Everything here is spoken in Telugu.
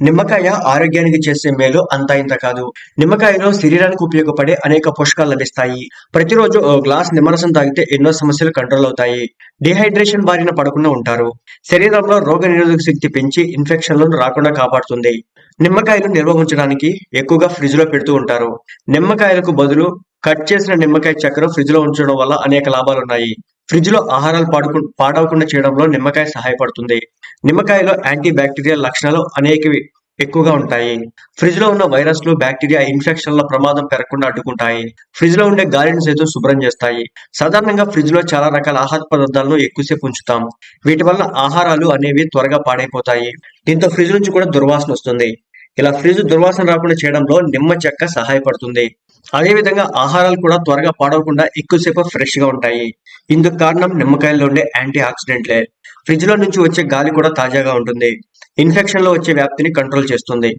నిమ్మకాయ ఆరోగ్యానికి చేసే మేలు అంతా ఇంత కాదు. నిమ్మకాయలో శరీరానికి ఉపయోగపడే అనేక పోషకాలు లభిస్తాయి. ప్రతిరోజు ఓ గ్లాస్ నిమ్మరసం తాగితే ఎన్నో సమస్యలు కంట్రోల్ అవుతాయి. డీహైడ్రేషన్ బారిన పడకుండా ఉంటారు. శరీరంలో రోగనిరోధక శక్తి పెంచి ఇన్ఫెక్షన్లను రాకుండా కాపాడుతుంది. నిమ్మకాయలు నిల్వ ఉంచడానికి ఎక్కువగా ఫ్రిడ్జ్ లో పెడుతూ ఉంటారు. నిమ్మకాయలకు బదులు కట్ చేసిన నిమ్మకాయ చెక్కను ఫ్రిడ్జ్ లో ఉంచడం వల్ల అనేక లాభాలున్నాయి. ఫ్రిడ్జ్ లో ఆహారాలు పాడవకుండా చేయడంలో నిమ్మకాయ సహాయపడుతుంది. నిమ్మకాయలో యాంటీ బ్యాక్టీరియల్ లక్షణాలు అనేకవి ఎక్కువగా ఉంటాయి. ఫ్రిడ్జ్ లో ఉన్న వైరస్లు, బ్యాక్టీరియా ఇన్ఫెక్షన్ల ప్రమాదం పెరగకుండా అడ్డుకుంటాయి. ఫ్రిడ్జ్ లో ఉండే గాలిని సైతం శుభ్రం చేస్తాయి. సాధారణంగా ఫ్రిడ్జ్ లో చాలా రకాల ఆహార పదార్థాలను ఎక్కువసేపు ఉంచుతాం. వీటి వల్ల ఆహారాలు అనేవి త్వరగా పాడైపోతాయి. దీంతో ఫ్రిడ్జ్ నుంచి కూడా దుర్వాసన వస్తుంది. ఇలా ఫ్రిడ్జ్ దుర్వాసన రాకుండా చేయడంలో నిమ్మ చెక్క సహాయపడుతుంది. అదేవిధంగా ఆహారాలు కూడా త్వరగా పాడవకుండా ఎక్కువసేపు ఫ్రెష్ గా ఉంటాయి. ఇందుకు కారణం నిమ్మకాయల్లో ఉండే యాంటీ ఆక్సిడెంట్లే. ఫ్రిడ్జ్ లో నుంచి వచ్చే గాలి కూడా తాజాగా ఉంటుంది. ఇన్ఫెక్షన్ లో వచ్చే వ్యాప్తిని కంట్రోల్ చేస్తుంది.